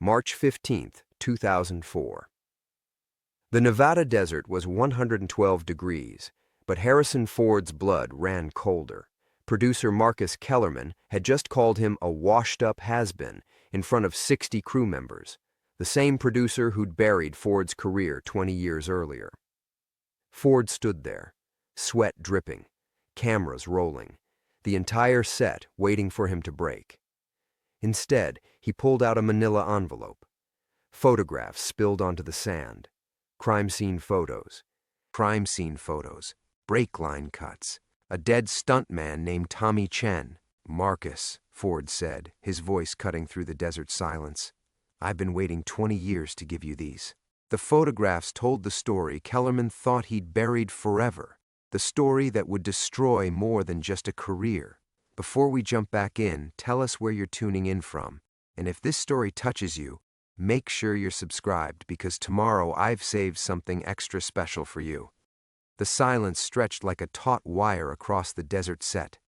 March 15, 2004. The Nevada desert was 112 degrees, but Harrison Ford's blood ran colder. Producer Marcus Kellerman had just called him a washed-up has-been in front of 60 crew members, the same producer who'd buried Ford's career 20 years earlier. Ford stood there, sweat dripping, cameras rolling, the entire set waiting for him to break. Instead, he pulled out a manila envelope. Photographs spilled onto the sand. Crime scene photos, brake line cuts, a dead stuntman named Tommy Chen. "Marcus," Ford said, his voice cutting through the desert silence. "I've been waiting 20 years to give you these." The photographs told the story Kellerman thought he'd buried forever, the story that would destroy more than just a career. Before we jump back in, tell us where you're tuning in from, and if this story touches you, make sure you're subscribed because tomorrow I've saved something extra special for you. The silence stretched like a taut wire across the desert set.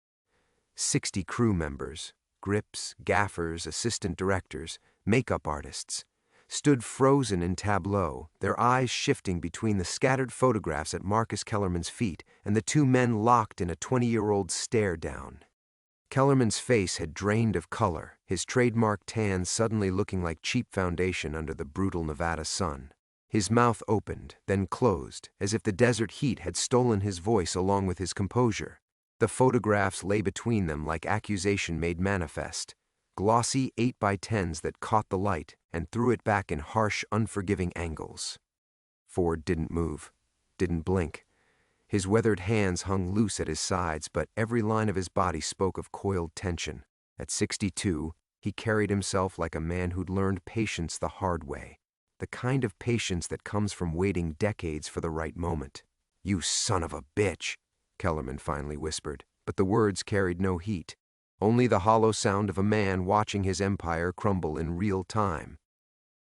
60 crew members, grips, gaffers, assistant directors, makeup artists, stood frozen in tableau, their eyes shifting between the scattered photographs at Marcus Kellerman's feet and the two men locked in a 20-year-old stare down. Kellerman's face had drained of color, his trademark tan suddenly looking like cheap foundation under the brutal Nevada sun. His mouth opened, then closed, as if the desert heat had stolen his voice along with his composure. The photographs lay between them like accusation made manifest, glossy 8x10s that caught the light and threw it back in harsh, unforgiving angles. Ford didn't move, didn't blink. His weathered hands hung loose at his sides, but every line of his body spoke of coiled tension. At 62, he carried himself like a man who'd learned patience the hard way, the kind of patience that comes from waiting decades for the right moment. "You son of a bitch," Kellerman finally whispered, but the words carried no heat, only the hollow sound of a man watching his empire crumble in real time.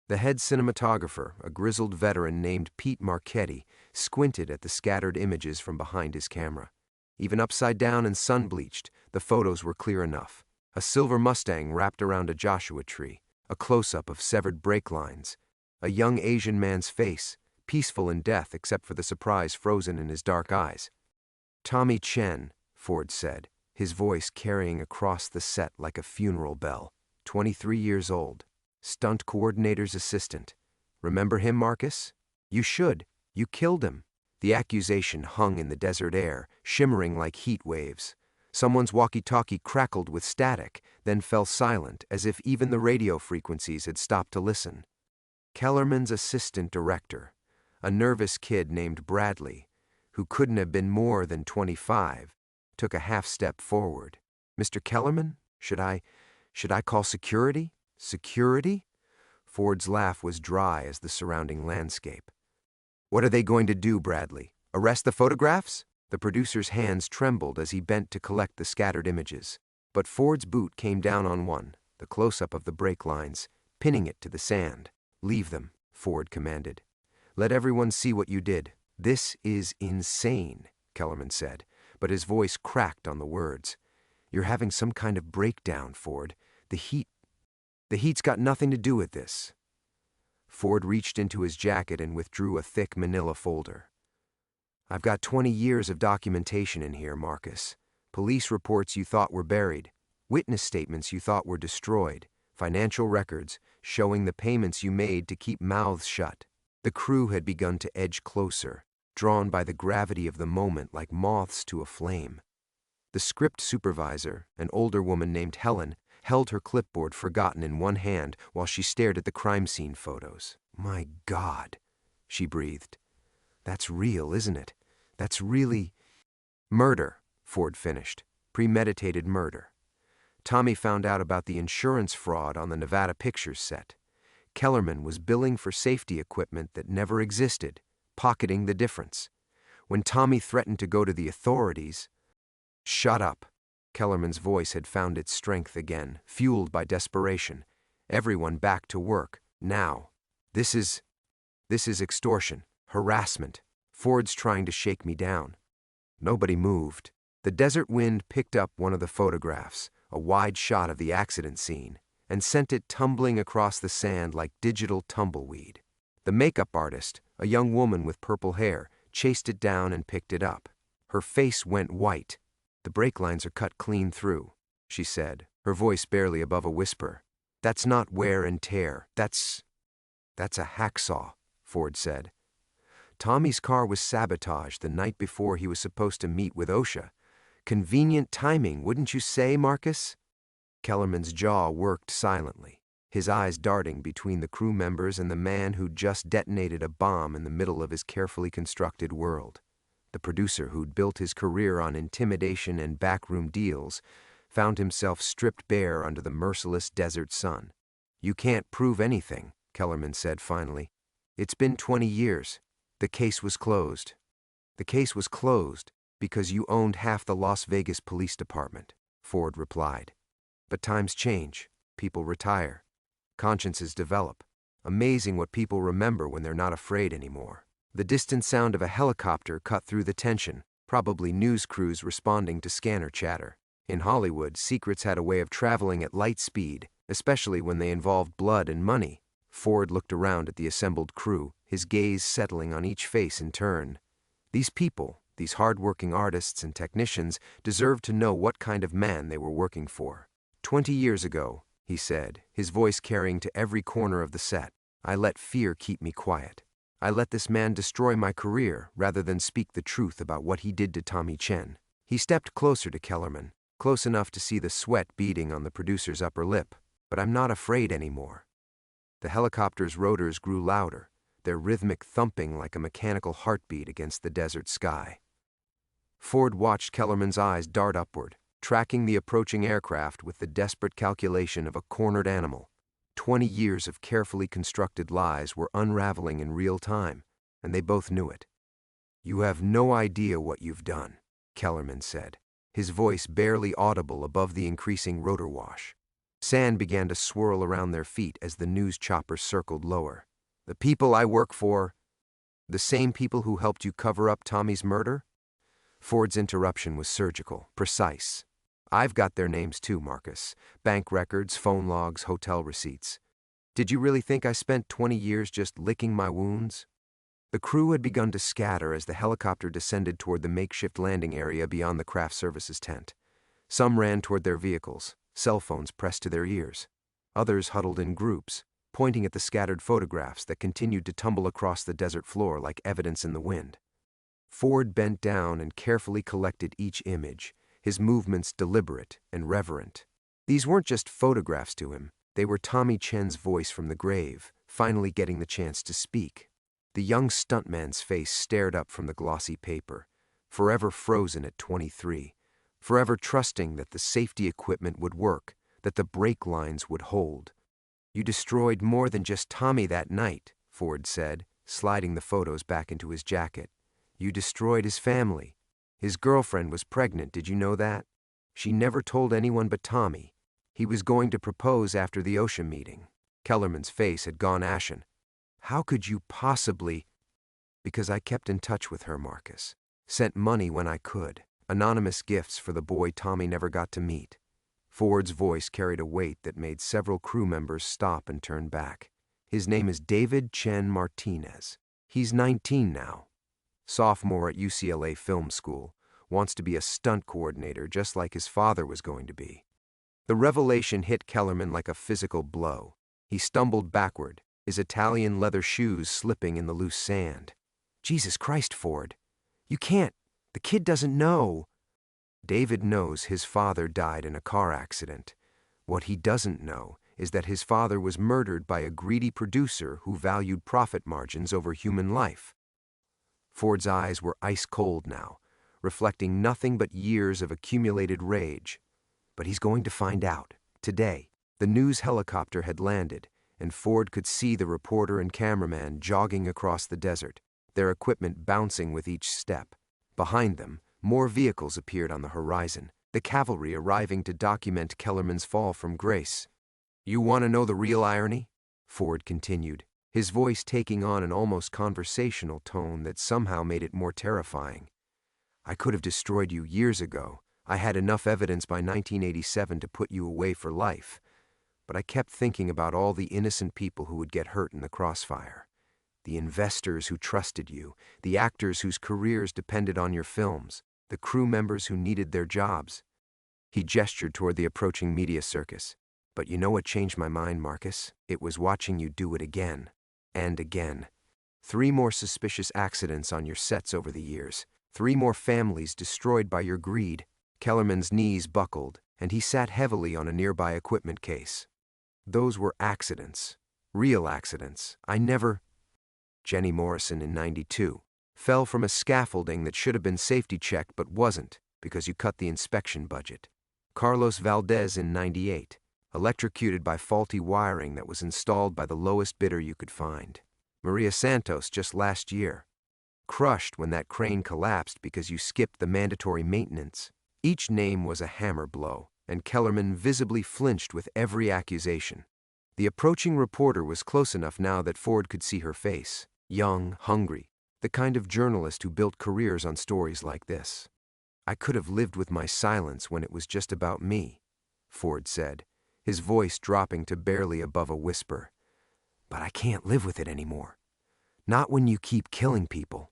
The head cinematographer, a grizzled veteran named Pete Marchetti, squinted at the scattered images from behind his camera. Even upside down and sun-bleached, the photos were clear enough. A silver Mustang wrapped around a Joshua tree, a close-up of severed brake lines, a young Asian man's face, peaceful in death except for the surprise frozen in his dark eyes. "Tommy Chen," Ford said, his voice carrying across the set like a funeral bell. 23 years old. Stunt coordinator's assistant. "Remember him, Marcus? You should. You killed him." The accusation hung in the desert air, shimmering like heat waves. Someone's walkie-talkie crackled with static, then fell silent, as if even the radio frequencies had stopped to listen. Kellerman's assistant director, a nervous kid named Bradley, who couldn't have been more than 25, took a half-step forward. "Mr. Kellerman, should I call security?" "Security?" Ford's laugh was dry as the surrounding landscape. "What are they going to do, Bradley? Arrest the photographs?" The producer's hands trembled as he bent to collect the scattered images. But Ford's boot came down on one, the close-up of the brake lines, pinning it to the sand. "Leave them," Ford commanded. "Let everyone see what you did." "This is insane," Kellerman said, but his voice cracked on the words. "You're having some kind of breakdown, Ford. The heat's got nothing to do with this." Ford reached into his jacket and withdrew a thick manila folder. "I've got 20 years of documentation in here, Marcus. Police reports you thought were buried, witness statements you thought were destroyed, financial records showing the payments you made to keep mouths shut." The crew had begun to edge closer, drawn by the gravity of the moment like moths to a flame. The script supervisor, an older woman named Helen, held her clipboard forgotten in one hand while she stared at the crime scene photos. "My God," she breathed. "That's real, isn't it? That's really—" "Murder," Ford finished. "Premeditated murder. Tommy found out about the insurance fraud on the Nevada Pictures set. Kellerman was billing for safety equipment that never existed, pocketing the difference. When Tommy threatened to go to the authorities—" "Shut up." Kellerman's voice had found its strength again, fueled by desperation. "Everyone back to work, now. This is extortion, harassment. Ford's trying to shake me down." Nobody moved. The desert wind picked up one of the photographs, a wide shot of the accident scene, and sent it tumbling across the sand like digital tumbleweed. The makeup artist, a young woman with purple hair, chased it down and picked it up. Her face went white. "The brake lines are cut clean through," she said, her voice barely above a whisper. "That's not wear and tear. That's a hacksaw," Ford said. Tommy's car was sabotaged the night before he was supposed to meet with OSHA. Convenient timing, wouldn't you say, Marcus? Kellerman's jaw worked silently, his eyes darting between the crew members and the man who'd just detonated a bomb in the middle of his carefully constructed world. The producer who'd built his career on intimidation and backroom deals found himself stripped bare under the merciless desert sun. "You can't prove anything," Kellerman said finally. "It's been 20 years. The case was closed." "The case was closed because you owned half the Las Vegas Police Department," Ford replied. "But times change. People retire. Consciences develop. Amazing what people remember when they're not afraid anymore." The distant sound of a helicopter cut through the tension, probably news crews responding to scanner chatter. In Hollywood, secrets had a way of traveling at light speed, especially when they involved blood and money. Ford looked around at the assembled crew, his gaze settling on each face in turn. These people, these hard-working artists and technicians, deserved to know what kind of man they were working for. 20 years ago, he said, his voice carrying to every corner of the set, I let fear keep me quiet. I let this man destroy my career rather than speak the truth about what he did to Tommy Chen. He stepped closer to Kellerman, close enough to see the sweat beading on the producer's upper lip. But I'm not afraid anymore. The helicopter's rotors grew louder, their rhythmic thumping like a mechanical heartbeat against the desert sky. Ford watched Kellerman's eyes dart upward, tracking the approaching aircraft with the desperate calculation of a cornered animal. 20 years of carefully constructed lies were unraveling in real time, and they both knew it. "You have no idea what you've done," Kellerman said, his voice barely audible above the increasing rotor wash. Sand began to swirl around their feet as the news chopper circled lower. "The people I work for, the same people who helped you cover up Tommy's murder?" Ford's interruption was surgical, precise. "I've got their names too, Marcus. Bank records, phone logs, hotel receipts. Did you really think I spent 20 years just licking my wounds?" The crew had begun to scatter as the helicopter descended toward the makeshift landing area beyond the craft services tent. Some ran toward their vehicles, cell phones pressed to their ears. Others huddled in groups, pointing at the scattered photographs that continued to tumble across the desert floor like evidence in the wind. Ford bent down and carefully collected each image, his movements deliberate and reverent. These weren't just photographs to him, they were Tommy Chen's voice from the grave, finally getting the chance to speak. The young stuntman's face stared up from the glossy paper, forever frozen at 23. Forever trusting that the safety equipment would work, that the brake lines would hold. "You destroyed more than just Tommy that night," Ford said, sliding the photos back into his jacket. "You destroyed his family. His girlfriend was pregnant, did you know that? She never told anyone but Tommy. He was going to propose after the OSHA meeting." Kellerman's face had gone ashen. "How could you possibly—" "Because I kept in touch with her, Marcus. Sent money when I could. Anonymous gifts for the boy Tommy never got to meet." Ford's voice carried a weight that made several crew members stop and turn back. "His name is David Chen Martinez. He's 19 now. Sophomore at UCLA Film School. Wants to be a stunt coordinator just like his father was going to be." The revelation hit Kellerman like a physical blow. He stumbled backward, his Italian leather shoes slipping in the loose sand. "Jesus Christ, Ford. You can't. The kid doesn't know." "David knows his father died in a car accident. What he doesn't know is that his father was murdered by a greedy producer who valued profit margins over human life." Ford's eyes were ice cold now, reflecting nothing but years of accumulated rage. But he's going to find out, today. The news helicopter had landed, and Ford could see the reporter and cameraman jogging across the desert, their equipment bouncing with each step. Behind them, more vehicles appeared on the horizon, the cavalry arriving to document Kellerman's fall from grace. "You want to know the real irony?" Ford continued, his voice taking on an almost conversational tone that somehow made it more terrifying. "I could have destroyed you years ago. I had enough evidence by 1987 to put you away for life. but I kept thinking about all the innocent people who would get hurt in the crossfire. The investors who trusted you, the actors whose careers depended on your films, the crew members who needed their jobs. He gestured toward the approaching media circus. But you know what changed my mind, Marcus? It was watching you do it again. And again. 3 more suspicious accidents on your sets over the years. 3 more families destroyed by your greed. Kellerman's knees buckled, and he sat heavily on a nearby equipment case. Those were accidents. Real accidents. I never... Jenny Morrison in '92 fell from a scaffolding that should have been safety checked but wasn't because you cut the inspection budget. Carlos Valdez in '98, electrocuted by faulty wiring that was installed by the lowest bidder you could find. Maria Santos just last year, crushed when that crane collapsed because you skipped the mandatory maintenance. Each name was a hammer blow, and Kellerman visibly flinched with every accusation. The approaching reporter was close enough now that Ford could see her face. Young, hungry, the kind of journalist who built careers on stories like this. I could have lived with my silence when it was just about me, Ford said, his voice dropping to barely above a whisper. But I can't live with it anymore. Not when you keep killing people.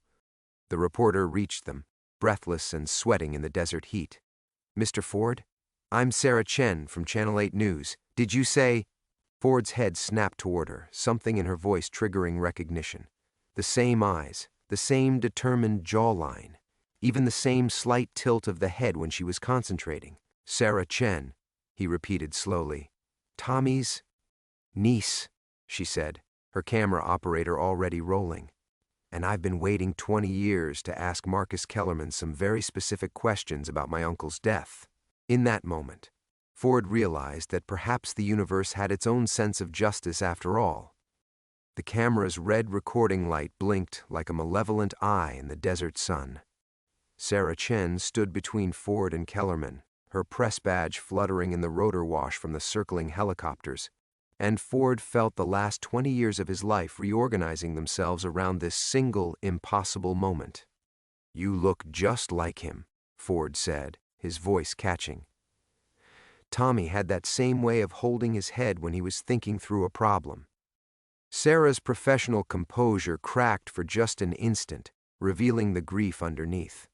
The reporter reached them, breathless and sweating in the desert heat. Mr. Ford? I'm Sarah Chen from Channel 8 News. Did you say... Ford's head snapped toward her, something in her voice triggering recognition. The same eyes, the same determined jawline, even the same slight tilt of the head when she was concentrating. Sarah Chen, he repeated slowly. Tommy's niece, she said, her camera operator already rolling. And I've been waiting 20 years to ask Marcus Kellerman some very specific questions about my uncle's death. In that moment, Ford realized that perhaps the universe had its own sense of justice after all. The camera's red recording light blinked like a malevolent eye in the desert sun. Sarah Chen stood between Ford and Kellerman, her press badge fluttering in the rotor wash from the circling helicopters, and Ford felt the last 20 years of his life reorganizing themselves around this single, impossible moment. You look just like him, Ford said, his voice catching. Tommy had that same way of holding his head when he was thinking through a problem. Sarah's professional composure cracked for just an instant, revealing the grief underneath.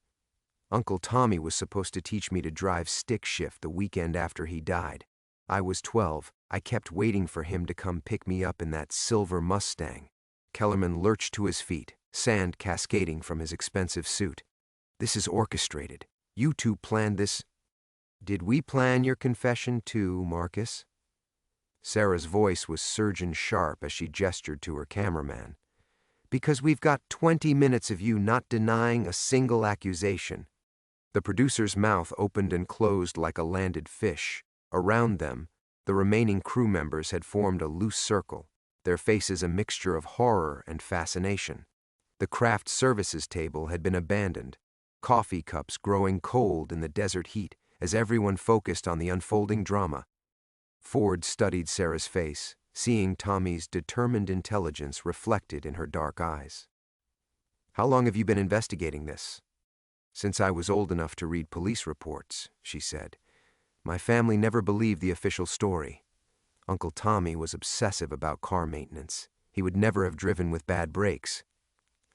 Uncle Tommy was supposed to teach me to drive stick shift the weekend after he died. I was 12. I kept waiting for him to come pick me up in that silver Mustang. Kellerman lurched to his feet, sand cascading from his expensive suit. This is orchestrated. You two planned this. Did we plan your confession too, Marcus? Sarah's voice was surgeon sharp as she gestured to her cameraman. Because we've got 20 minutes of you not denying a single accusation. The producer's mouth opened and closed like a landed fish. Around them, the remaining crew members had formed a loose circle, their faces a mixture of horror and fascination. The craft services table had been abandoned, coffee cups growing cold in the desert heat as everyone focused on the unfolding drama. Ford studied Sarah's face, seeing Tommy's determined intelligence reflected in her dark eyes. How long have you been investigating this? Since I was old enough to read police reports, she said. My family never believed the official story. Uncle Tommy was obsessive about car maintenance. He would never have driven with bad brakes.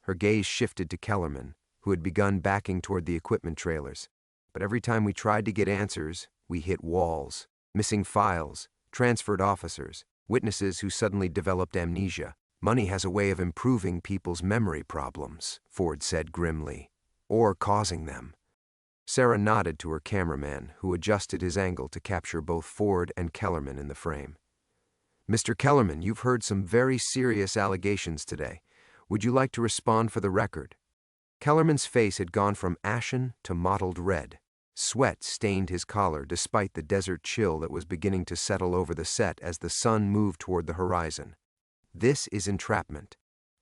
Her gaze shifted to Kellerman, who had begun backing toward the equipment trailers. But every time we tried to get answers, we hit walls. Missing files, transferred officers, witnesses who suddenly developed amnesia. Money has a way of improving people's memory problems, Ford said grimly, or causing them. Sarah nodded to her cameraman, who adjusted his angle to capture both Ford and Kellerman in the frame. Mr. Kellerman, you've heard some very serious allegations today. Would you like to respond for the record? Kellerman's face had gone from ashen to mottled red. Sweat stained his collar despite the desert chill that was beginning to settle over the set as the sun moved toward the horizon. This is entrapment.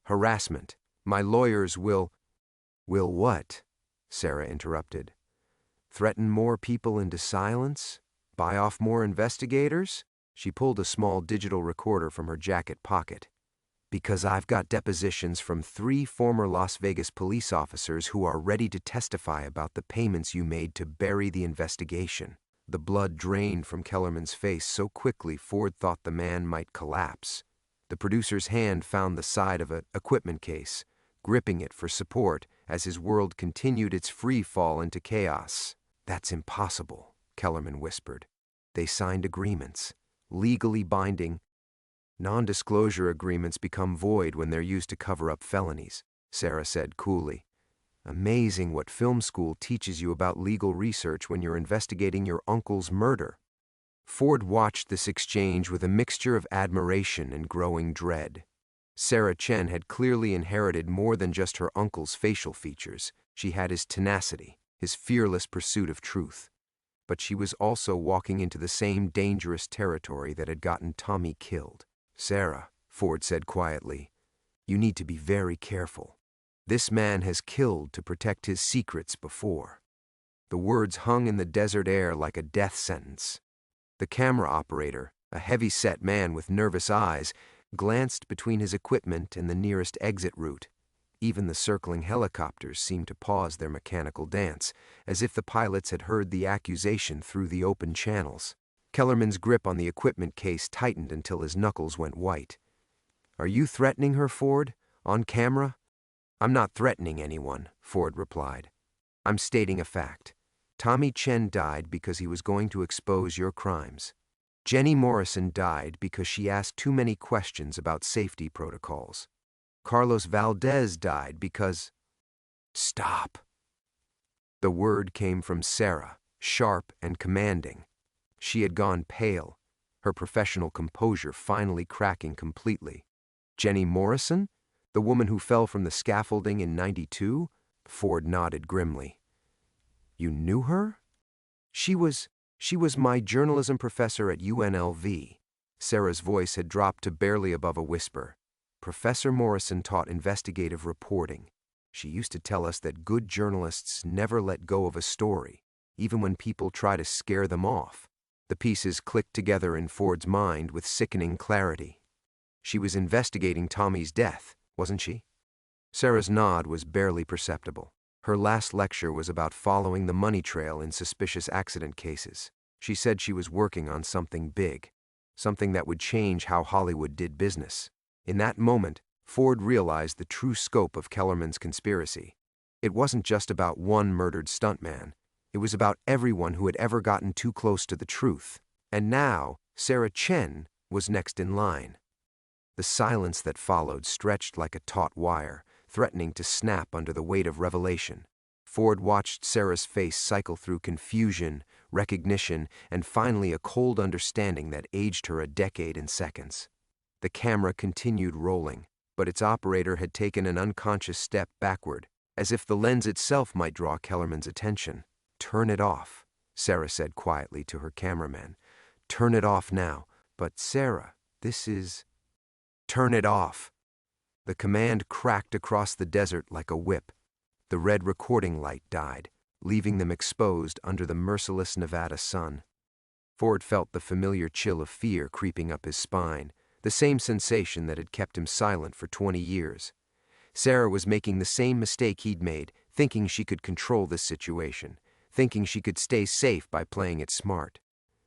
Harassment. My lawyers will... Will what? Sarah interrupted. Threaten more people into silence? Buy off more investigators? She pulled a small digital recorder from her jacket pocket. Because I've got depositions from 3 former Las Vegas police officers who are ready to testify about the payments you made to bury the investigation. The blood drained from Kellerman's face so quickly Ford thought the man might collapse. The producer's hand found the side of an equipment case, gripping it for support as his world continued its free fall into chaos. "That's impossible," Kellerman whispered. "They signed agreements, legally binding. Non-disclosure agreements become void when they're used to cover up felonies," Sarah said coolly. "Amazing what film school teaches you about legal research when you're investigating your uncle's murder." Ford watched this exchange with a mixture of admiration and growing dread. Sarah Chen had clearly inherited more than just her uncle's facial features. She had his tenacity, his fearless pursuit of truth. But she was also walking into the same dangerous territory that had gotten Tommy killed. "Sarah," Ford said quietly, "you need to be very careful. This man has killed to protect his secrets before." The words hung in the desert air like a death sentence. The camera operator, a heavy-set man with nervous eyes, glanced between his equipment and the nearest exit route. Even the circling helicopters seemed to pause their mechanical dance, as if the pilots had heard the accusation through the open channels. Kellerman's grip on the equipment case tightened until his knuckles went white. "Are you threatening her, Ford? On camera?" "I'm not threatening anyone," Ford replied. "I'm stating a fact. Tommy Chen died because he was going to expose your crimes. Jenny Morrison died because she asked too many questions about safety protocols. Carlos Valdez died because—" "Stop." The word came from Sarah, sharp and commanding. She had gone pale, her professional composure finally cracking completely. "Jenny Morrison? The woman who fell from the scaffolding in '92? Ford nodded grimly. "You knew her?" She was my journalism professor at UNLV." Sarah's voice had dropped to barely above a whisper. "Professor Morrison taught investigative reporting. She used to tell us that good journalists never let go of a story, even when people try to scare them off." The pieces clicked together in Ford's mind with sickening clarity. She was investigating Tommy's death, wasn't she? Sarah's nod was barely perceptible. Her last lecture was about following the money trail in suspicious accident cases. She said she was working on something big, something that would change how Hollywood did business. In that moment, Ford realized the true scope of Kellerman's conspiracy. It wasn't just about one murdered stuntman. It was about everyone who had ever gotten too close to the truth. And now, Sarah Chen was next in line. The silence that followed stretched like a taut wire, threatening to snap under the weight of revelation. Ford watched Sarah's face cycle through confusion, recognition, and finally a cold understanding that aged her a decade in seconds. The camera continued rolling, but its operator had taken an unconscious step backward, as if the lens itself might draw Kellerman's attention. "Turn it off," Sarah said quietly to her cameraman. "Turn it off now." "But Sarah, this is—" "Turn it off." The command cracked across the desert like a whip. The red recording light died, leaving them exposed under the merciless Nevada sun. Ford felt the familiar chill of fear creeping up his spine, the same sensation that had kept him silent for 20 years. Sarah was making the same mistake he'd made, thinking she could control this situation, thinking she could stay safe by playing it smart.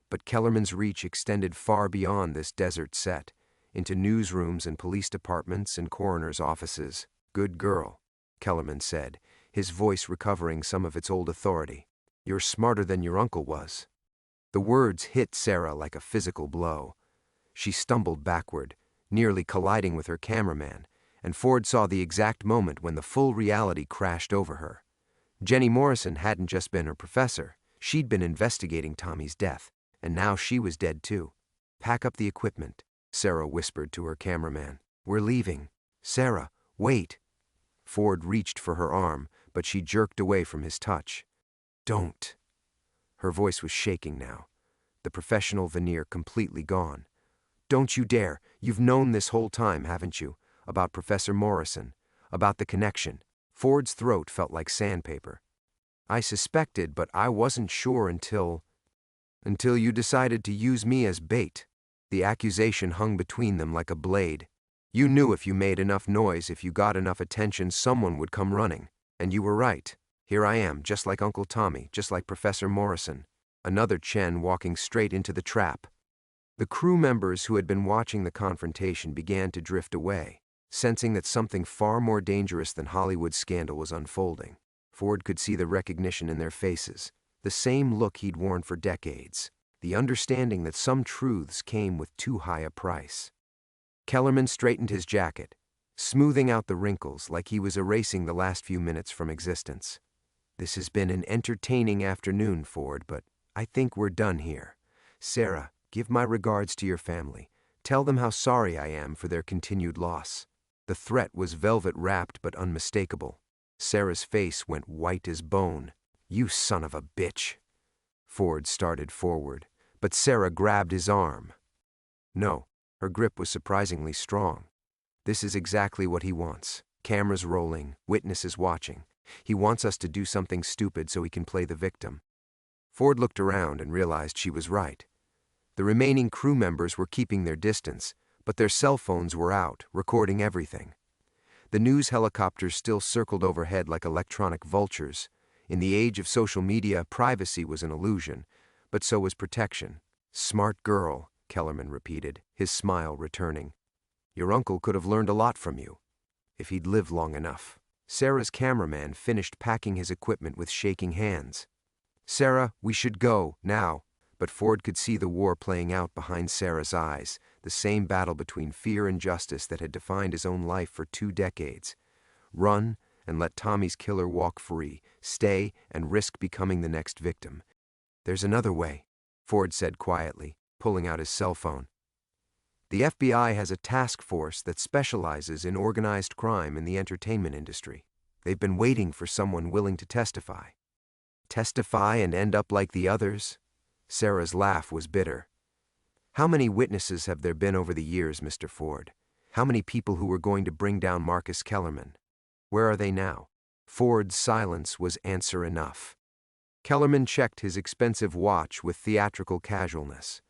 But Kellerman's reach extended far beyond this desert set, into newsrooms and police departments and coroners' offices. "Good girl," Kellerman said, his voice recovering some of its old authority. "You're smarter than your uncle was." The words hit Sarah like a physical blow. She stumbled backward, nearly colliding with her cameraman, and Ford saw the exact moment when the full reality crashed over her. Jenny Morrison hadn't just been her professor. She'd been investigating Tommy's death, and now she was dead too. "Pack up the equipment," Sarah whispered to her cameraman. "We're leaving." "Sarah, wait." Ford reached for her arm, but she jerked away from his touch. "Don't." Her voice was shaking now, the professional veneer completely gone. "Don't you dare. You've known this whole time, haven't you? About Professor Morrison, about the connection." Ford's throat felt like sandpaper. "I suspected, but I wasn't sure until you decided to use me as bait." The accusation hung between them like a blade. "You knew if you made enough noise, if you got enough attention, someone would come running. And you were right. Here I am, just like Uncle Tommy, just like Professor Morrison. another Chen walking straight into the trap. The crew members who had been watching the confrontation began to drift away, sensing that something far more dangerous than Hollywood's scandal was unfolding. Ford could see the recognition in their faces, the same look he'd worn for decades, the understanding that some truths came with too high a price. Kellerman straightened his jacket, smoothing out the wrinkles like he was erasing the last few minutes from existence. "This has been an entertaining afternoon, Ford, but I think we're done here. Sarah, give my regards to your family. Tell them how sorry I am for their continued loss." The threat was velvet-wrapped but unmistakable. Sarah's face went white as bone. "You son of a bitch." Ford started forward, but Sarah grabbed his arm. No, her grip was surprisingly strong. "This is exactly what he wants. Cameras rolling, witnesses watching. He wants us to do something stupid so he can play the victim." Ford looked around and realized she was right. The remaining crew members were keeping their distance, but their cell phones were out, recording everything. The news helicopters still circled overhead like electronic vultures. In the age of social media, privacy was an illusion, but so was protection. "Smart girl," Kellerman repeated, his smile returning. "Your uncle could have learned a lot from you, if he'd lived long enough." Sarah's cameraman finished packing his equipment with shaking hands. "Sarah, we should go, now." But Ford could see the war playing out behind Sarah's eyes, the same battle between fear and justice that had defined his own life for 2 decades. Run and let Tommy's killer walk free, stay and risk becoming the next victim. "There's another way," Ford said quietly, pulling out his cell phone. "The FBI has a task force that specializes in organized crime in the entertainment industry. They've been waiting for someone willing to testify." "Testify and end up like the others?" Sarah's laugh was bitter. "How many witnesses have there been over the years, Mr. Ford? How many people who were going to bring down Marcus Kellerman? Where are they now?" Ford's silence was answer enough. Kellerman checked his expensive watch with theatrical casualness.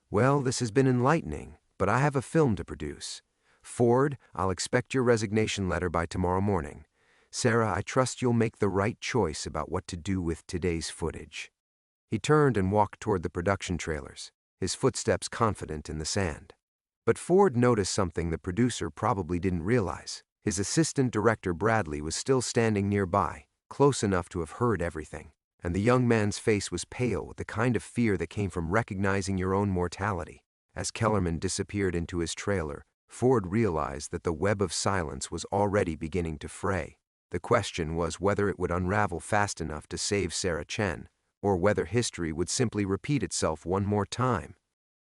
"Well, this has been enlightening, but I have a film to produce. Ford, I'll expect your resignation letter by tomorrow morning. Sarah, I trust you'll make the right choice about what to do with today's footage." He turned and walked toward the production trailers, his footsteps confident in the sand. But Ford noticed something the producer probably didn't realize. His assistant director Bradley was still standing nearby, close enough to have heard everything, and the young man's face was pale with the kind of fear that came from recognizing your own mortality. As Kellerman disappeared into his trailer, Ford realized that the web of silence was already beginning to fray. The question was whether it would unravel fast enough to save Sarah Chen, or whether history would simply repeat itself one more time.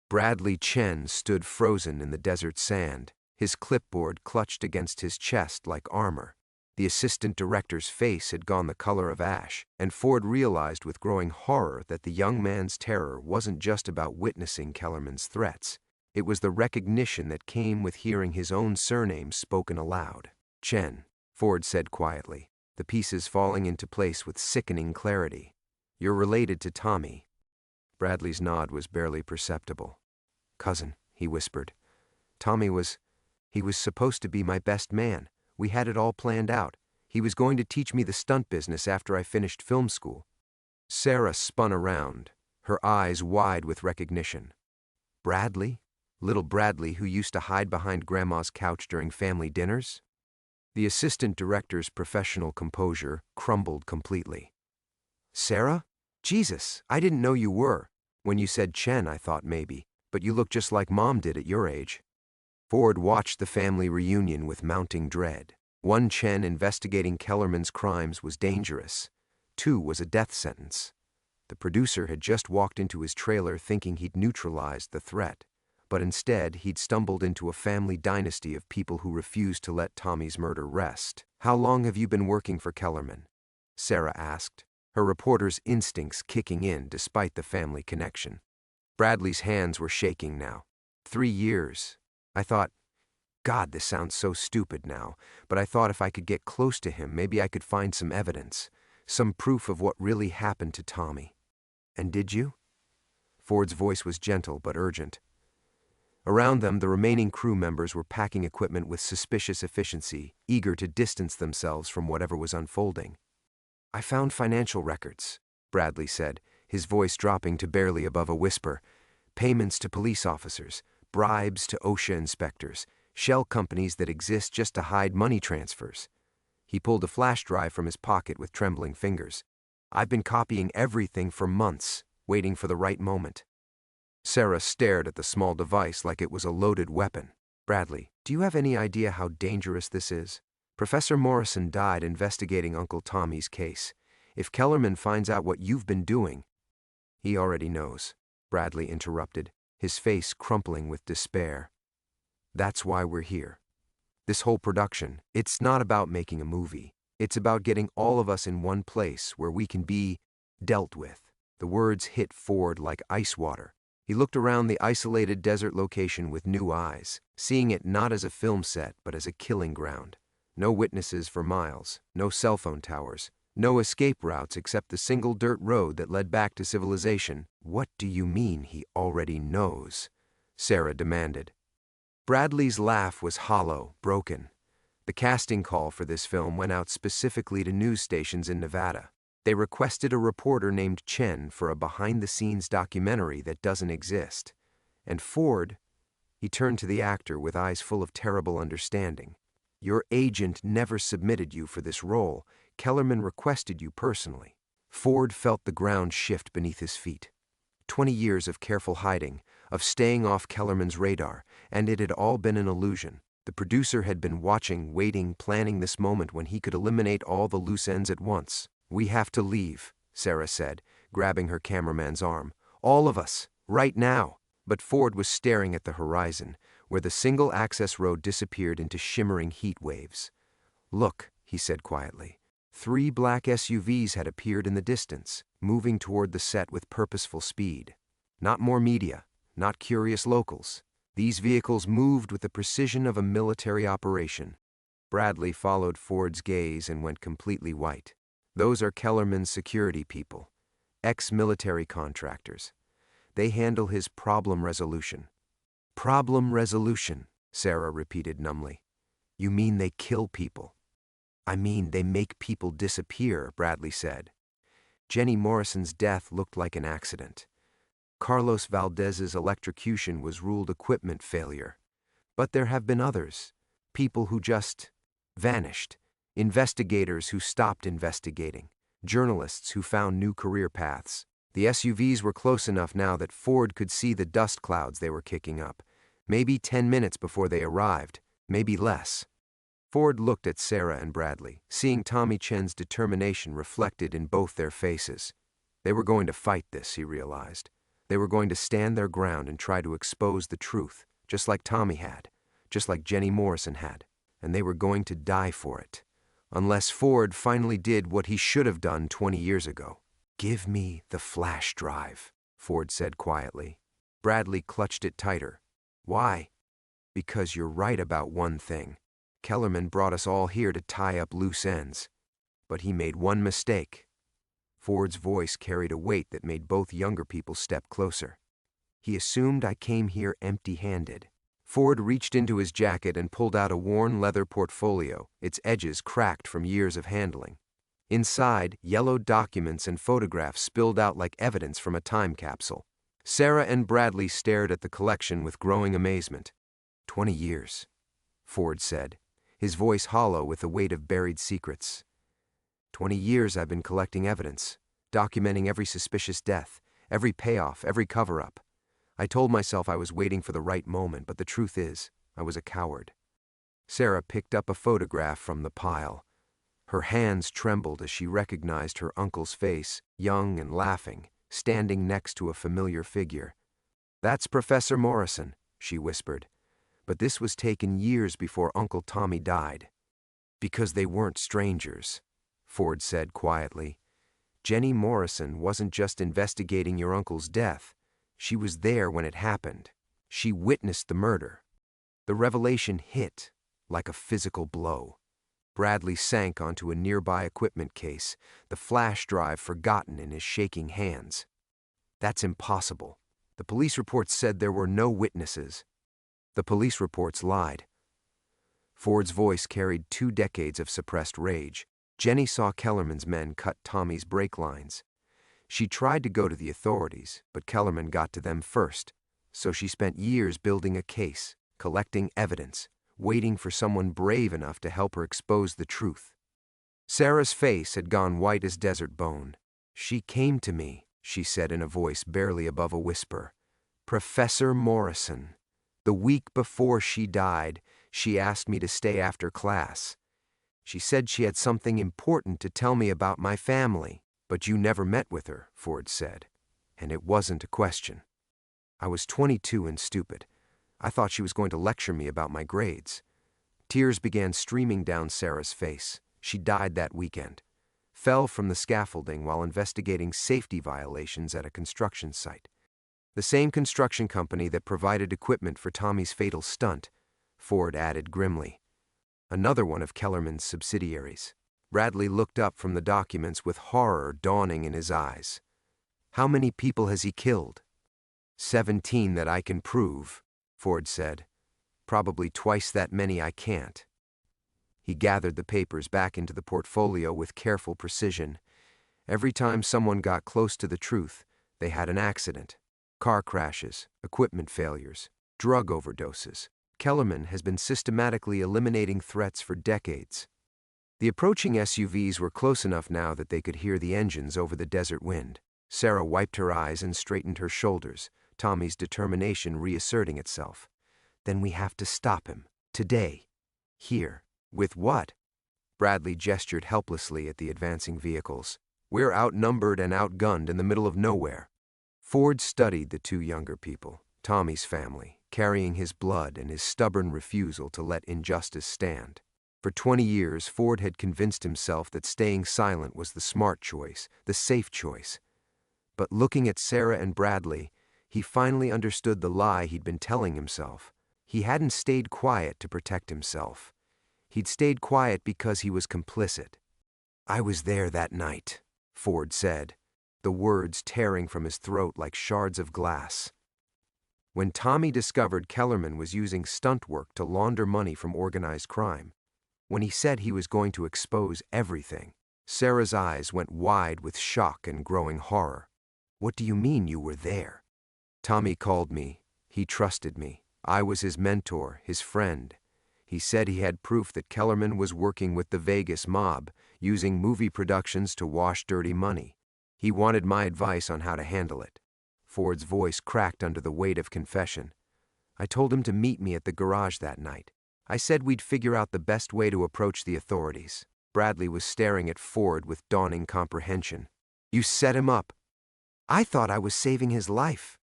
Bradley Chen stood frozen in the desert sand, his clipboard clutched against his chest like armor. The assistant director's face had gone the color of ash, and Ford realized with growing horror that the young man's terror wasn't just about witnessing Kellerman's threats. It was the recognition that came with hearing his own surname spoken aloud. "Chen," Ford said quietly, the pieces falling into place with sickening clarity. "You're related to Tommy." Bradley's nod was barely perceptible. "Cousin," he whispered. He was supposed to be my best man. We had it all planned out. He was going to teach me the stunt business after I finished film school." Sarah spun around, her eyes wide with recognition. "Bradley? Little Bradley who used to hide behind Grandma's couch during family dinners?" The assistant director's professional composure crumbled completely. "Sarah? Jesus, I didn't know you were. When you said Chen, I thought maybe, but you look just like Mom did at your age." Ford watched the family reunion with mounting dread. 1, Chen investigating Kellerman's crimes was dangerous. 2 was a death sentence. The producer had just walked into his trailer thinking he'd neutralized the threat, but instead he'd stumbled into a family dynasty of people who refused to let Tommy's murder rest. "How long have you been working for Kellerman?" Sarah asked, her reporter's instincts kicking in despite the family connection. Bradley's hands were shaking now. 3 years. I thought, God, this sounds so stupid now, but I thought if I could get close to him, maybe I could find some evidence, some proof of what really happened to Tommy. And did you? Ford's voice was gentle but urgent. Around them, the remaining crew members were packing equipment with suspicious efficiency, eager to distance themselves from whatever was unfolding. "I found financial records," Bradley said, his voice dropping to barely above a whisper. Payments to police officers, bribes to OSHA inspectors, shell companies that exist just to hide money transfers. He pulled a flash drive from his pocket with trembling fingers. I've been copying everything for months, waiting for the right moment. Sarah stared at the small device like it was a loaded weapon. Bradley, do you have any idea how dangerous this is? Professor Morrison died investigating Uncle Tommy's case. If Kellerman finds out what you've been doing— He already knows, Bradley interrupted, his face crumpling with despair. That's why we're here. This whole production, it's not about making a movie. It's about getting all of us in one place where we can be dealt with. The words hit Ford like ice water. He looked around the isolated desert location with new eyes, seeing it not as a film set but as a killing ground. No witnesses for miles, no cell phone towers, no escape routes except the single dirt road that led back to civilization. What do you mean he already knows? Sarah demanded. Bradley's laugh was hollow, broken. The casting call for this film went out specifically to news stations in Nevada. They requested a reporter named Chen for a behind-the-scenes documentary that doesn't exist. And Ford, he turned to the actor with eyes full of terrible understanding. Your agent never submitted you for this role. Kellerman requested you personally. Ford felt the ground shift beneath his feet. 20 years of careful hiding, of staying off Kellerman's radar, and it had all been an illusion. The producer had been watching, waiting, planning this moment when he could eliminate all the loose ends at once. We have to leave, Sarah said, grabbing her cameraman's arm. All of us, right now. But Ford was staring at the horizon, where the single-access road disappeared into shimmering heat waves. Look, he said quietly. 3 black SUVs had appeared in the distance, moving toward the set with purposeful speed. Not more media, not curious locals. These vehicles moved with the precision of a military operation. Bradley followed Ford's gaze and went completely white. Those are Kellerman's security people, ex-military contractors. They handle his problem resolution. Problem resolution, Sarah repeated numbly. You mean they kill people? I mean they make people disappear, Bradley said. Jenny Morrison's death looked like an accident. Carlos Valdez's electrocution was ruled equipment failure. But there have been others, people who just vanished, investigators who stopped investigating, journalists who found new career paths. The SUVs were close enough now that Ford could see the dust clouds they were kicking up. Maybe 10 minutes before they arrived, maybe less. Ford looked at Sarah and Bradley, seeing Tommy Chen's determination reflected in both their faces. They were going to fight this, he realized. They were going to stand their ground and try to expose the truth, just like Tommy had, just like Jenny Morrison had, and they were going to die for it. Unless Ford finally did what he should have done 20 years ago. Give me the flash drive, Ford said quietly. Bradley clutched it tighter. Why? Because you're right about one thing. Kellerman brought us all here to tie up loose ends. But he made one mistake. Ford's voice carried a weight that made both younger people step closer. He assumed I came here empty-handed. Ford reached into his jacket and pulled out a worn leather portfolio, its edges cracked from years of handling. Inside, yellowed documents and photographs spilled out like evidence from a time capsule. Sarah and Bradley stared at the collection with growing amazement. 20 years, Ford said, his voice hollow with the weight of buried secrets. 20 years I've been collecting evidence, documenting every suspicious death, every payoff, every cover-up. I told myself I was waiting for the right moment, but the truth is, I was a coward. Sarah picked up a photograph from the pile. Her hands trembled as she recognized her uncle's face, young and laughing, standing next to a familiar figure. That's Professor Morrison, she whispered. But this was taken years before Uncle Tommy died. Because they weren't strangers, Ford said quietly. Jenny Morrison wasn't just investigating your uncle's death. She was there when it happened. She witnessed the murder. The revelation hit like a physical blow. Bradley sank onto a nearby equipment case, the flash drive forgotten in his shaking hands. That's impossible. The police reports said there were no witnesses. The police reports lied. Ford's voice carried 2 decades of suppressed rage. Jenny saw Kellerman's men cut Tommy's brake lines. She tried to go to the authorities, but Kellerman got to them first. So she spent years building a case, collecting evidence, waiting for someone brave enough to help her expose the truth. Sarah's face had gone white as desert bone. "She came to me," she said in a voice barely above a whisper. "Professor Morrison. The week before she died, she asked me to stay after class. She said she had something important to tell me about my family." "But you never met with her," Ford said. "And it wasn't a question. I was 22 and stupid. I thought she was going to lecture me about my grades." Tears began streaming down Sarah's face. She died that weekend. Fell from the scaffolding while investigating safety violations at a construction site. The same construction company that provided equipment for Tommy's fatal stunt, Ford added grimly. Another one of Kellerman's subsidiaries. Bradley looked up from the documents with horror dawning in his eyes. "How many people has he killed?" 17 that I can prove," Ford said. "Probably twice that many I can't." He gathered the papers back into the portfolio with careful precision. Every time someone got close to the truth, they had an accident. Car crashes, equipment failures, drug overdoses. Kellerman has been systematically eliminating threats for decades. The approaching SUVs were close enough now that they could hear the engines over the desert wind. Sarah wiped her eyes and straightened her shoulders, Tommy's determination reasserting itself. "Then we have to stop him. Today. Here." "With what?" Bradley gestured helplessly at the advancing vehicles. "We're outnumbered and outgunned in the middle of nowhere." Ford studied the two younger people, Tommy's family, carrying his blood and his stubborn refusal to let injustice stand. For 20 years, Ford had convinced himself that staying silent was the smart choice, the safe choice. But looking at Sarah and Bradley, he finally understood the lie he'd been telling himself. He hadn't stayed quiet to protect himself. He'd stayed quiet because he was complicit. "I was there that night," Ford said, the words tearing from his throat like shards of glass. "When Tommy discovered Kellerman was using stunt work to launder money from organized crime. When he said he was going to expose everything." Sarah's eyes went wide with shock and growing horror. "What do you mean you were there?" "Tommy called me. He trusted me. I was his mentor, his friend. He said he had proof that Kellerman was working with the Vegas mob, using movie productions to wash dirty money. He wanted my advice on how to handle it." Ford's voice cracked under the weight of confession. "I told him to meet me at the garage that night. I said we'd figure out the best way to approach the authorities." Bradley was staring at Ford with dawning comprehension. "You set him up." "I thought I was saving his life."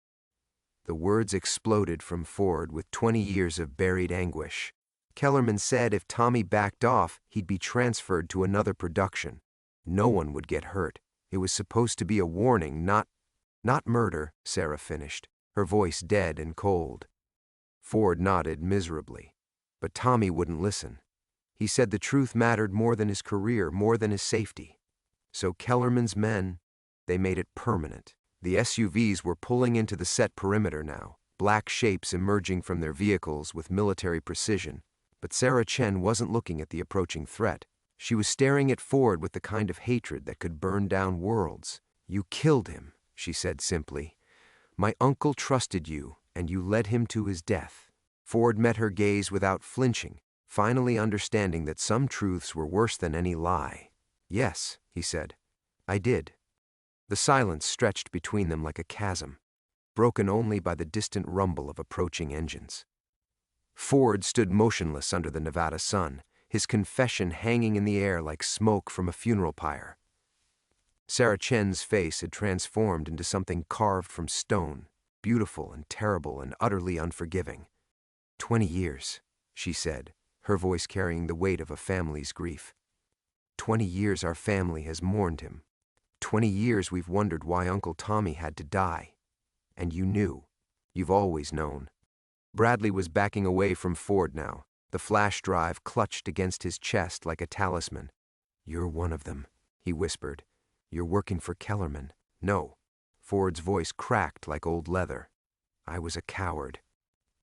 The words exploded from Ford with 20 years of buried anguish. "Kellerman said if Tommy backed off, he'd be transferred to another production. No one would get hurt. It was supposed to be a warning, not murder," Sarah finished, her voice dead and cold. Ford nodded miserably. But Tommy wouldn't listen. He said the truth mattered more than his career, more than his safety. So Kellerman's men, they made it permanent. The SUVs were pulling into the set perimeter now, black shapes emerging from their vehicles with military precision. But Sarah Chen wasn't looking at the approaching threat. She was staring at Ford with the kind of hatred that could burn down worlds. "You killed him," she said simply. "My uncle trusted you, and you led him to his death." Ford met her gaze without flinching, finally understanding that some truths were worse than any lie. "Yes," he said, "I did." The silence stretched between them like a chasm, broken only by the distant rumble of approaching engines. Ford stood motionless under the Nevada sun, his confession hanging in the air like smoke from a funeral pyre. Sarah Chen's face had transformed into something carved from stone, beautiful and terrible and utterly unforgiving. 20 years, she said, her voice carrying the weight of a family's grief. 20 years our family has mourned him. 20 years we've wondered why Uncle Tommy had to die. And you knew. You've always known. Bradley was backing away from Ford now, the flash drive clutched against his chest like a talisman. "You're one of them," he whispered. "You're working for Kellerman." "No." Ford's voice cracked like old leather. "I was a coward."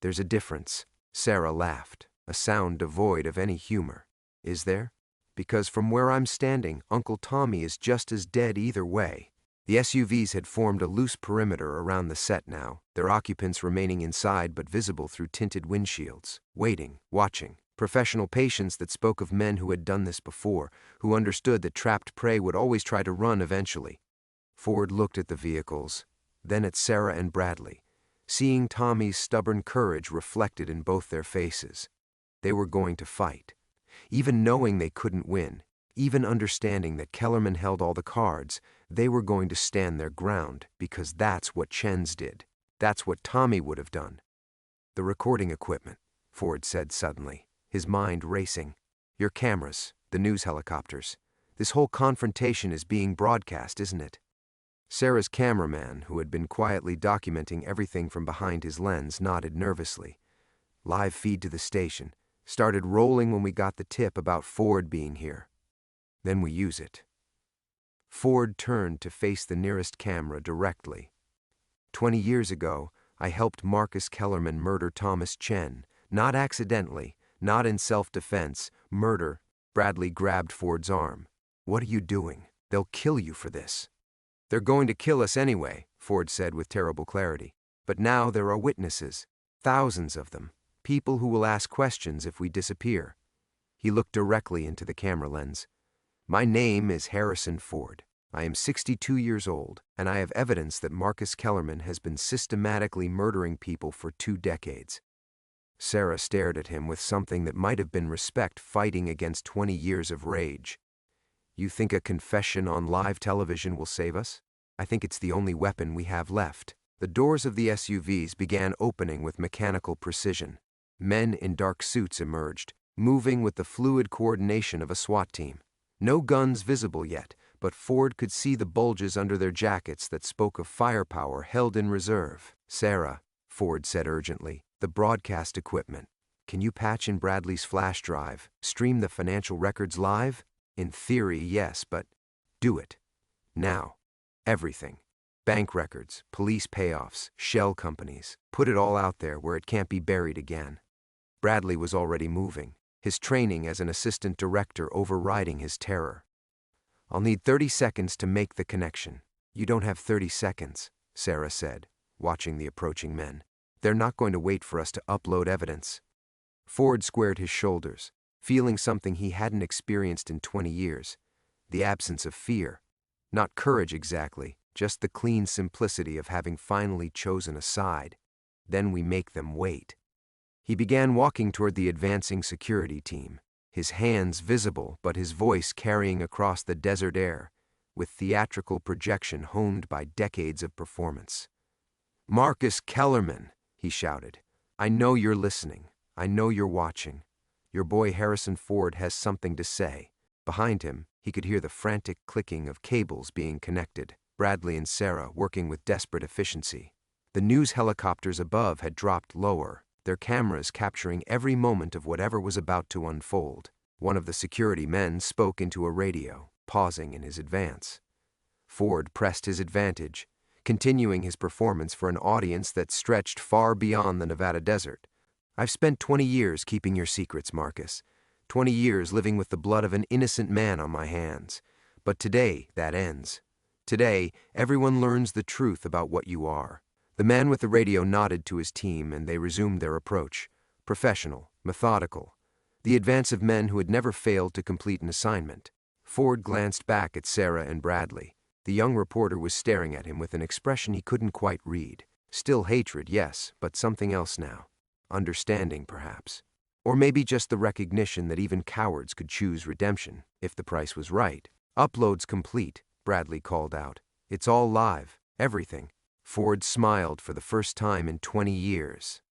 "There's a difference." Sarah laughed, a sound devoid of any humor. "Is there? Because from where I'm standing, Uncle Tommy is just as dead either way. The SUVs had formed a loose perimeter around the set now, their occupants remaining inside but visible through tinted windshields, waiting, watching. Professional patience that spoke of men who had done this before, who understood that trapped prey would always try to run eventually. Ford looked at the vehicles, then at Sarah and Bradley, seeing Tommy's stubborn courage reflected in both their faces. They were going to fight. Even knowing they couldn't win, even understanding that Kellerman held all the cards, they were going to stand their ground because that's what Chen's did. That's what Tommy would have done. The recording equipment, Ford said suddenly, his mind racing. Your cameras, the news helicopters. This whole confrontation is being broadcast, isn't it? Sarah's cameraman, who had been quietly documenting everything from behind his lens, nodded nervously. Live feed to the station. Started rolling when we got the tip about Ford being here. Then we use it. Ford turned to face the nearest camera directly. 20 years ago, I helped Marcus Kellerman murder Thomas Chen. Not accidentally, not in self-defense, murder. Bradley grabbed Ford's arm. What are you doing? They'll kill you for this. They're going to kill us anyway, Ford said with terrible clarity. But now there are witnesses. Thousands of them. People who will ask questions if we disappear. He looked directly into the camera lens. My name is Harrison Ford. I am 62 years old, and I have evidence that Marcus Kellerman has been systematically murdering people for 2 decades. Sarah stared at him with something that might have been respect fighting against 20 years of rage. You think a confession on live television will save us? I think it's the only weapon we have left. The doors of the SUVs began opening with mechanical precision. Men in dark suits emerged, moving with the fluid coordination of a SWAT team. No guns visible yet, but Ford could see the bulges under their jackets that spoke of firepower held in reserve. Sarah, Ford said urgently, the broadcast equipment. Can you patch in Bradley's flash drive, stream the financial records live? In theory, yes, but do it. Now. Everything. Bank records, police payoffs, shell companies. Put it all out there where it can't be buried again. Bradley was already moving, his training as an assistant director overriding his terror. I'll need 30 seconds to make the connection. You don't have 30 seconds, Sarah said, watching the approaching men. They're not going to wait for us to upload evidence. Ford squared his shoulders, feeling something he hadn't experienced in 20 years. The absence of fear. Not courage exactly, just the clean simplicity of having finally chosen a side. Then we make them wait. He began walking toward the advancing security team, his hands visible but his voice carrying across the desert air, with theatrical projection honed by decades of performance. Marcus Kellerman, he shouted. I know you're listening. I know you're watching. Your boy Harrison Ford has something to say. Behind him, he could hear the frantic clicking of cables being connected, Bradley and Sarah working with desperate efficiency. The news helicopters above had dropped lower, their cameras capturing every moment of whatever was about to unfold. One of the security men spoke into a radio, pausing in his advance. Ford pressed his advantage, continuing his performance for an audience that stretched far beyond the Nevada desert. I've spent 20 years keeping your secrets, Marcus. 20 years living with the blood of an innocent man on my hands. But today, that ends. Today, everyone learns the truth about what you are. The man with the radio nodded to his team and they resumed their approach. Professional, methodical. The advance of men who had never failed to complete an assignment. Ford glanced back at Sarah and Bradley. The young reporter was staring at him with an expression he couldn't quite read. Still hatred, yes, but something else now. Understanding, perhaps. Or maybe just the recognition that even cowards could choose redemption, if the price was right. Uploads complete, Bradley called out. It's all live, everything. Ford smiled for the first time in 20 years.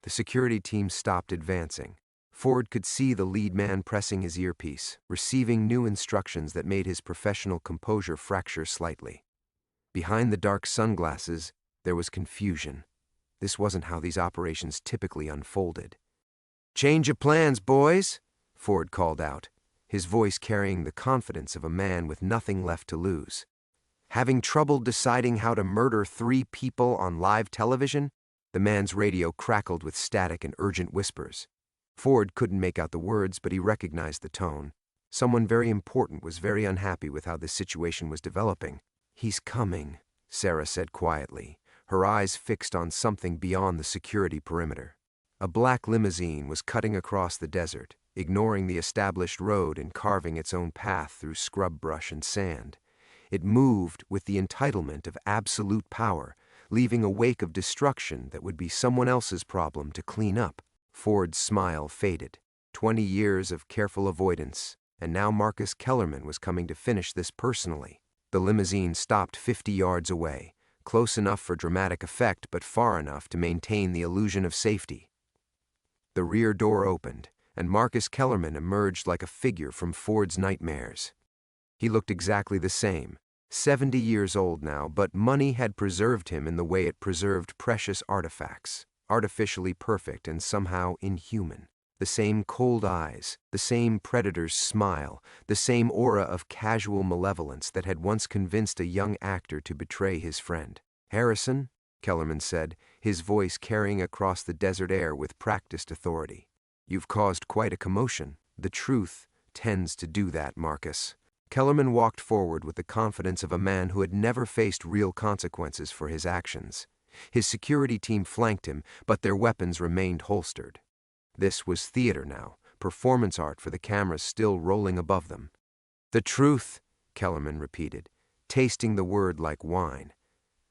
The security team stopped advancing. Ford could see the lead man pressing his earpiece, receiving new instructions that made his professional composure fracture slightly. Behind the dark sunglasses, there was confusion. This wasn't how these operations typically unfolded. Change of plans, boys, Ford called out, his voice carrying the confidence of a man with nothing left to lose. Having trouble deciding how to murder 3 people on live television? The man's radio crackled with static and urgent whispers. Ford couldn't make out the words, but he recognized the tone. Someone very important was very unhappy with how this situation was developing. "He's coming," Sarah said quietly, her eyes fixed on something beyond the security perimeter. A black limousine was cutting across the desert, ignoring the established road and carving its own path through scrub brush and sand. It moved with the entitlement of absolute power, leaving a wake of destruction that would be someone else's problem to clean up. Ford's smile faded. 20 years of careful avoidance, and now Marcus Kellerman was coming to finish this personally. The limousine stopped 50 yards away, close enough for dramatic effect but far enough to maintain the illusion of safety. The rear door opened, and Marcus Kellerman emerged like a figure from Ford's nightmares. He looked exactly the same, 70 years old now, but money had preserved him in the way it preserved precious artifacts, artificially perfect and somehow inhuman. The same cold eyes, the same predator's smile, the same aura of casual malevolence that had once convinced a young actor to betray his friend. "Harrison," Kellerman said, his voice carrying across the desert air with practiced authority. "You've caused quite a commotion. The truth tends to do that, Marcus." Kellerman walked forward with the confidence of a man who had never faced real consequences for his actions. His security team flanked him, but their weapons remained holstered. This was theater now, performance art for the cameras still rolling above them. "The truth," Kellerman repeated, tasting the word like wine.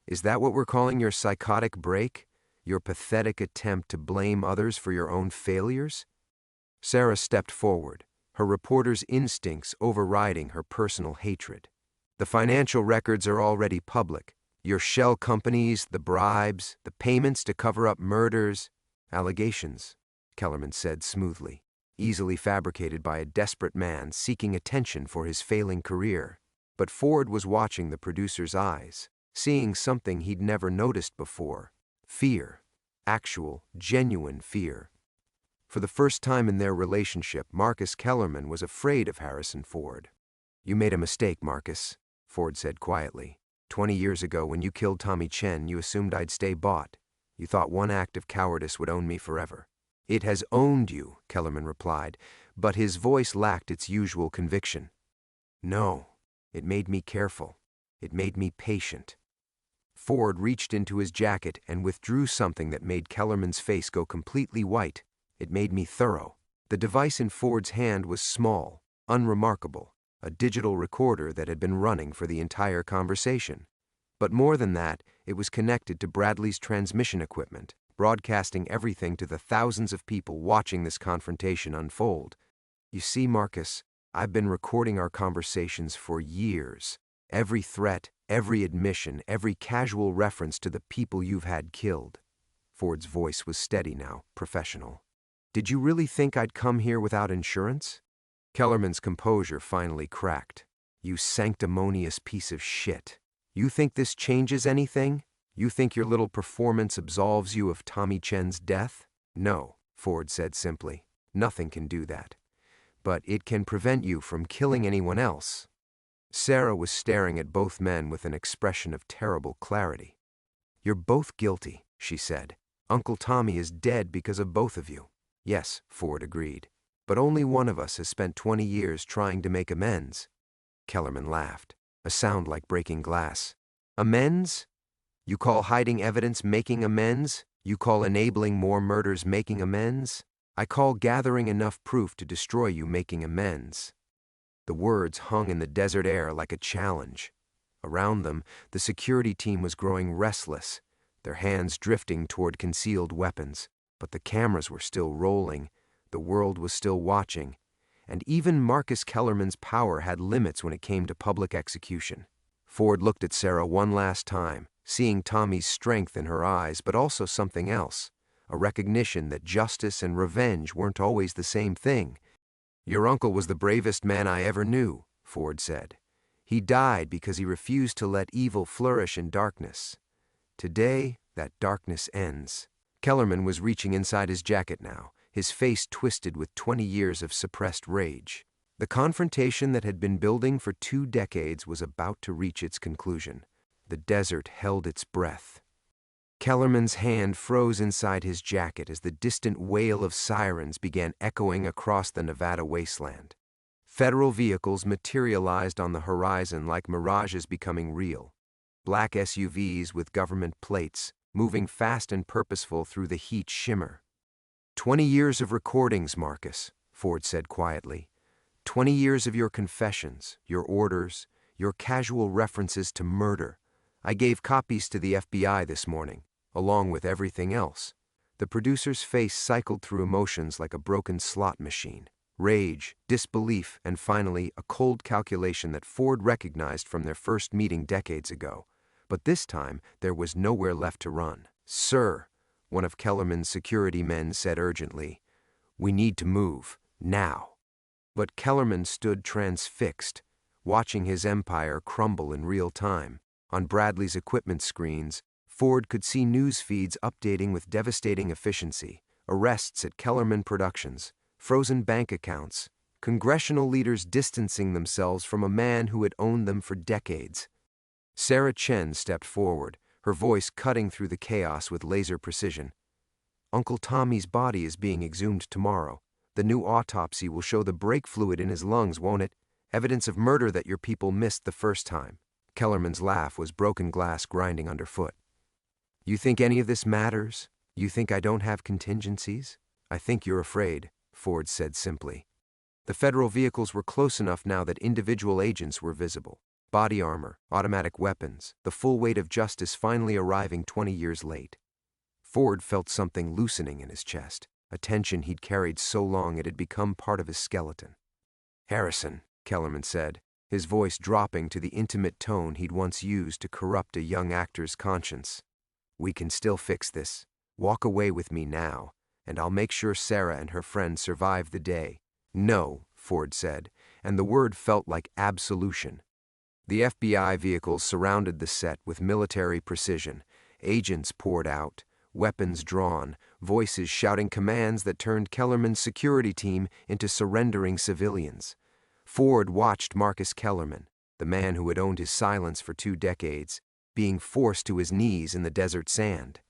"Is that what we're calling your psychotic break? Your pathetic attempt to blame others for your own failures?" Sarah stepped forward, her reporter's instincts overriding her personal hatred. "The financial records are already public. Your shell companies, the bribes, the payments to cover up murders, allegations," Kellerman said smoothly, easily fabricated by a desperate man seeking attention for his failing career. But Ford was watching the producer's eyes, seeing something he'd never noticed before. Fear. Actual, genuine fear. For the first time in their relationship, Marcus Kellerman was afraid of Harrison Ford. "You made a mistake, Marcus," Ford said quietly. 20 years ago, when you killed Tommy Chen, you assumed I'd stay bought. You thought one act of cowardice would own me forever." "It has owned you," Kellerman replied, but his voice lacked its usual conviction. "No, it made me careful. It made me patient." Ford reached into his jacket and withdrew something that made Kellerman's face go completely white. "It made me thorough." The device in Ford's hand was small, unremarkable, a digital recorder that had been running for the entire conversation. But more than that, it was connected to Bradley's transmission equipment, broadcasting everything to the thousands of people watching this confrontation unfold. "You see, Marcus, I've been recording our conversations for years. Every threat, every admission, every casual reference to the people you've had killed." Ford's voice was steady now, professional. "Did you really think I'd come here without insurance?" Kellerman's composure finally cracked. "You sanctimonious piece of shit. You think this changes anything? You think your little performance absolves you of Tommy Chen's death?" "No," Ford said simply. "Nothing can do that. But it can prevent you from killing anyone else." Sarah was staring at both men with an expression of terrible clarity. "You're both guilty," she said. "Uncle Tommy is dead because of both of you." "Yes," Ford agreed. "But only one of us has spent 20 years trying to make amends." Kellerman laughed, a sound like breaking glass. "Amends? You call hiding evidence making amends? You call enabling more murders making amends? I call gathering enough proof to destroy you making amends." The words hung in the desert air like a challenge. Around them, the security team was growing restless, their hands drifting toward concealed weapons. But the cameras were still rolling, the world was still watching, and even Marcus Kellerman's power had limits when it came to public execution. Ford looked at Sarah one last time, seeing Tommy's strength in her eyes, but also something else, a recognition that justice and revenge weren't always the same thing. "Your uncle was the bravest man I ever knew," Ford said. "He died because he refused to let evil flourish in darkness. Today, that darkness ends." Kellerman was reaching inside his jacket now, his face twisted with 20 years of suppressed rage. The confrontation that had been building for 2 decades was about to reach its conclusion. The desert held its breath. Kellerman's hand froze inside his jacket as the distant wail of sirens began echoing across the Nevada wasteland. Federal vehicles materialized on the horizon like mirages becoming real. black SUVs with government plates, moving fast and purposeful through the heat shimmer. 20 years of recordings, Marcus, Ford said quietly. 20 years of your confessions, your orders, your casual references to murder. I gave copies to the FBI this morning, along with everything else. The producer's face cycled through emotions like a broken slot machine. Rage, disbelief, and finally a cold calculation that Ford recognized from their first meeting decades ago. But this time, there was nowhere left to run. "Sir," one of Kellerman's security men said urgently, "we need to move, now." But Kellerman stood transfixed, watching his empire crumble in real time. On Bradley's equipment screens, Ford could see news feeds updating with devastating efficiency, arrests at Kellerman Productions, frozen bank accounts, congressional leaders distancing themselves from a man who had owned them for decades. Sarah Chen stepped forward, her voice cutting through the chaos with laser precision. "Uncle Tommy's body is being exhumed tomorrow. The new autopsy will show the brake fluid in his lungs, won't it? Evidence of murder that your people missed the first time." Kellerman's laugh was broken glass grinding underfoot. "You think any of this matters? You think I don't have contingencies? I think you're afraid," Ford said simply. The federal vehicles were close enough now that individual agents were visible. Body armor, automatic weapons, the full weight of justice finally arriving 20 years late. Ford felt something loosening in his chest, a tension he'd carried so long it had become part of his skeleton. "Harrison," Kellerman said, his voice dropping to the intimate tone he'd once used to corrupt a young actor's conscience. "We can still fix this. Walk away with me now, and I'll make sure Sarah and her friend survive the day." "No," Ford said, and the word felt like absolution. The FBI vehicles surrounded the set with military precision. Agents poured out, weapons drawn, voices shouting commands that turned Kellerman's security team into surrendering civilians. Ford watched Marcus Kellerman, the man who had owned his silence for 2 decades, being forced to his knees in the desert sand.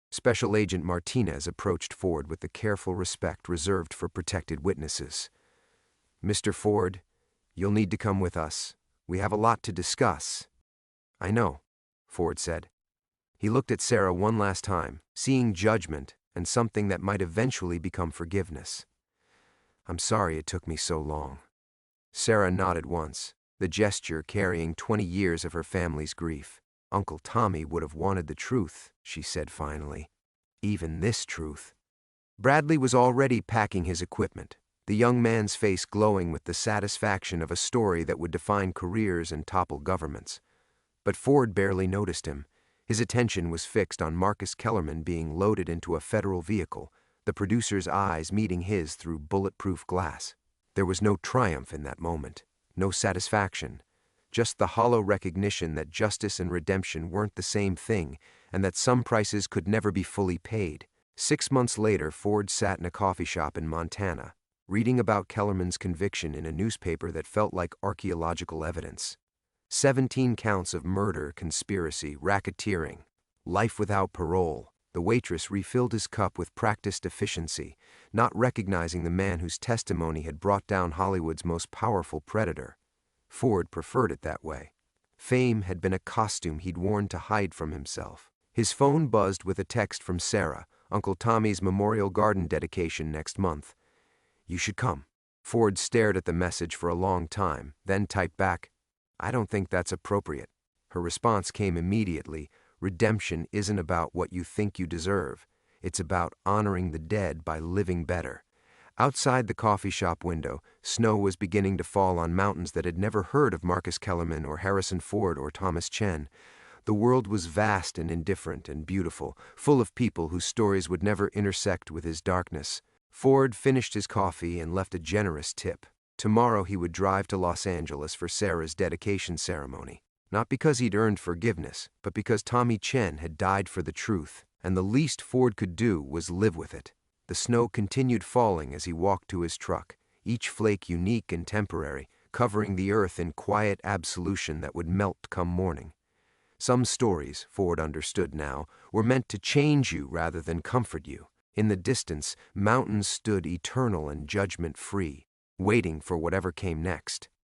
Special Agent Martinez approached Ford with the careful respect reserved for protected witnesses. "Mr. Ford, you'll need to come with us. We have a lot to discuss." "I know," Ford said. He looked at Sarah one last time, seeing judgment and something that might eventually become forgiveness. "I'm sorry it took me so long." Sarah nodded once, the gesture carrying 20 years of her family's grief. "Uncle Tommy would have wanted the truth," she said finally. "Even this truth." Bradley was already packing his equipment, the young man's face glowing with the satisfaction of a story that would define careers and topple governments. But Ford barely noticed him. His attention was fixed on Marcus Kellerman being loaded into a federal vehicle, the producer's eyes meeting his through bulletproof glass. There was no triumph in that moment, no satisfaction, just the hollow recognition that justice and redemption weren't the same thing, and that some prices could never be fully paid. 6 months later, Ford sat in a coffee shop in Montana, reading about Kellerman's conviction in a newspaper that felt like archaeological evidence. 17 counts of murder, conspiracy, racketeering, life without parole. The waitress refilled his cup with practiced efficiency, not recognizing the man whose testimony had brought down Hollywood's most powerful predator. Ford preferred it that way. Fame had been a costume he'd worn to hide from himself. His phone buzzed with a text from Sarah, Uncle Tommy's Memorial Garden dedication next month. "You should come." Ford stared at the message for a long time, then typed back, "I don't think that's appropriate." Her response came immediately. "Redemption isn't about what you think you deserve. It's about honoring the dead by living better." Outside the coffee shop window, snow was beginning to fall on mountains that had never heard of Marcus Kellerman or Harrison Ford or Thomas Chen. The world was vast and indifferent and beautiful, full of people whose stories would never intersect with his darkness. Ford finished his coffee and left a generous tip. Tomorrow he would drive to Los Angeles for Sarah's dedication ceremony. Not because he'd earned forgiveness, but because Tommy Chen had died for the truth, and the least Ford could do was live with it. The snow continued falling as he walked to his truck, each flake unique and temporary, covering the earth in quiet absolution that would melt come morning. Some stories, Ford understood now, were meant to change you rather than comfort you. In the distance, mountains stood eternal and judgment-free, waiting for whatever came next.